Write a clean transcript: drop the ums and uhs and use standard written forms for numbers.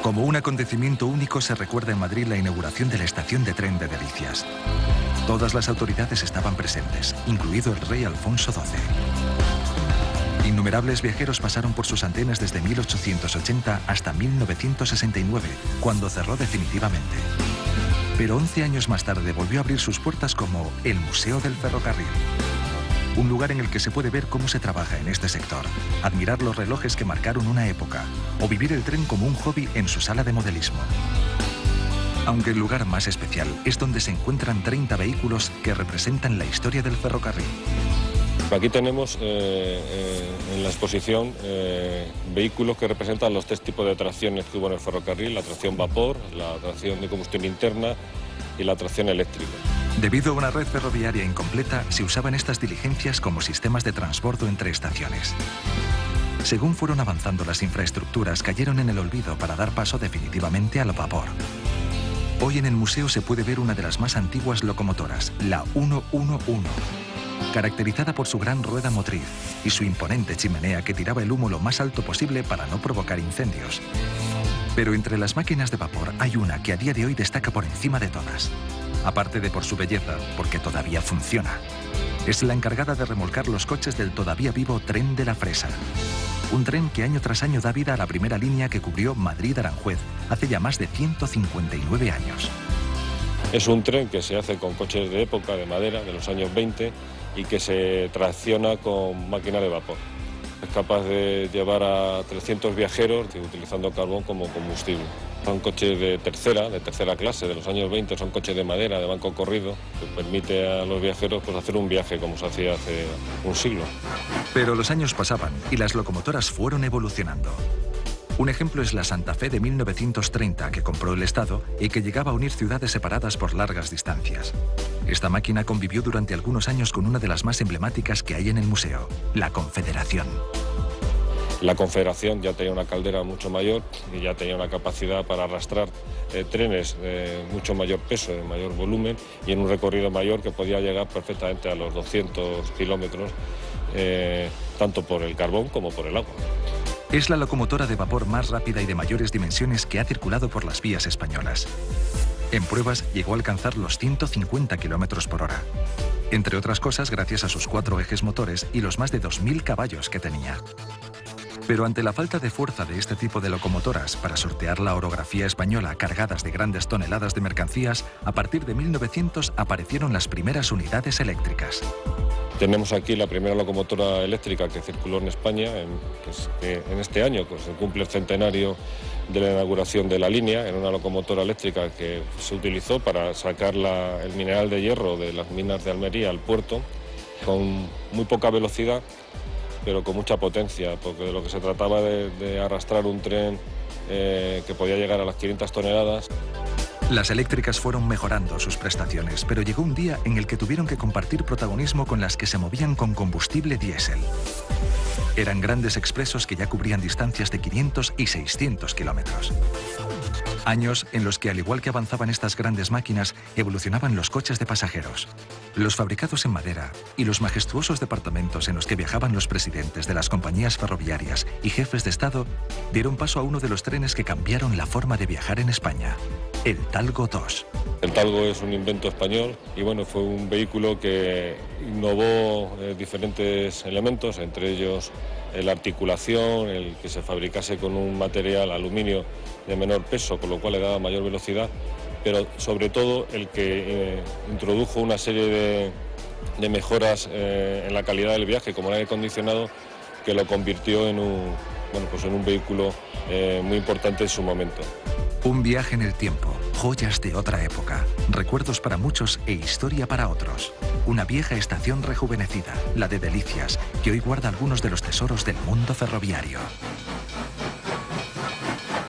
Como un acontecimiento único se recuerda en Madrid la inauguración de la estación de tren de Delicias. Todas las autoridades estaban presentes, incluido el rey Alfonso XII. Innumerables viajeros pasaron por sus andenes desde 1880 hasta 1969, cuando cerró definitivamente. Pero 11 años más tarde volvió a abrir sus puertas como el Museo del Ferrocarril. Un lugar en el que se puede ver cómo se trabaja en este sector, admirar los relojes que marcaron una época o vivir el tren como un hobby en su sala de modelismo. Aunque el lugar más especial es donde se encuentran 30 vehículos que representan la historia del ferrocarril. Aquí tenemos en la exposición vehículos que representan los 3 tipos de tracciones que hubo en el ferrocarril: la tracción vapor, la tracción de combustión interna y la tracción eléctrica. Debido a una red ferroviaria incompleta, se usaban estas diligencias como sistemas de transbordo entre estaciones. Según fueron avanzando las infraestructuras, cayeron en el olvido para dar paso definitivamente al vapor. Hoy en el museo se puede ver una de las más antiguas locomotoras, la 111, caracterizada por su gran rueda motriz y su imponente chimenea que tiraba el humo lo más alto posible para no provocar incendios. Pero entre las máquinas de vapor hay una que a día de hoy destaca por encima de todas. Aparte de por su belleza, porque todavía funciona. Es la encargada de remolcar los coches del todavía vivo Tren de la Fresa. Un tren que año tras año da vida a la primera línea que cubrió Madrid-Aranjuez hace ya más de 159 años. Es un tren que se hace con coches de época, de madera, de los años 20, y que se tracciona con máquina de vapor. Es capaz de llevar a 300 viajeros utilizando carbón como combustible. Son coches de tercera clase, de los años 20, son coches de madera, de banco corrido, que permite a los viajeros hacer un viaje como se hacía hace un siglo. Pero los años pasaban y las locomotoras fueron evolucionando. Un ejemplo es la Santa Fe de 1930 que compró el Estado y que llegaba a unir ciudades separadas por largas distancias. Esta máquina convivió durante algunos años con una de las más emblemáticas que hay en el museo, la Confederación. La Confederación ya tenía una caldera mucho mayor y ya tenía una capacidad para arrastrar trenes de mucho mayor peso, de mayor volumen y en un recorrido mayor que podía llegar perfectamente a los 200 kilómetros, tanto por el carbón como por el agua. Es la locomotora de vapor más rápida y de mayores dimensiones que ha circulado por las vías españolas. En pruebas llegó a alcanzar los 150 kilómetros por hora. Entre otras cosas, gracias a sus 4 ejes motores y los más de 2000 caballos que tenía. Pero ante la falta de fuerza de este tipo de locomotoras para sortear la orografía española cargadas de grandes toneladas de mercancías, a partir de 1900 aparecieron las primeras unidades eléctricas. Tenemos aquí la primera locomotora eléctrica que circuló en España, en este año pues, se cumple el centenario de la inauguración de la línea. Era una locomotora eléctrica que se utilizó para sacar el mineral de hierro de las minas de Almería al puerto, con muy poca velocidad, pero con mucha potencia, porque de lo que se trataba de arrastrar un tren que podía llegar a las 500 toneladas. Las eléctricas fueron mejorando sus prestaciones, pero llegó un día en el que tuvieron que compartir protagonismo con las que se movían con combustible diésel. Eran grandes expresos que ya cubrían distancias de 500 y 600 kilómetros. Años en los que, al igual que avanzaban estas grandes máquinas, evolucionaban los coches de pasajeros, los fabricados en madera y los majestuosos departamentos en los que viajaban los presidentes de las compañías ferroviarias y jefes de Estado dieron paso a uno de los trenes que cambiaron la forma de viajar en España, el Talgo 2. El Talgo es un invento español y bueno, fue un vehículo que innovó diferentes elementos, entre ellos la articulación, el que se fabricase con un material aluminio de menor peso, con lo cual le daba mayor velocidad, pero sobre todo el que introdujo una serie de mejoras en la calidad del viaje, como el aire acondicionado, que lo convirtió en un vehículo muy importante en su momento. Un viaje en el tiempo, joyas de otra época, recuerdos para muchos e historia para otros. Una vieja estación rejuvenecida, la de Delicias, que hoy guarda algunos de los tesoros del mundo ferroviario.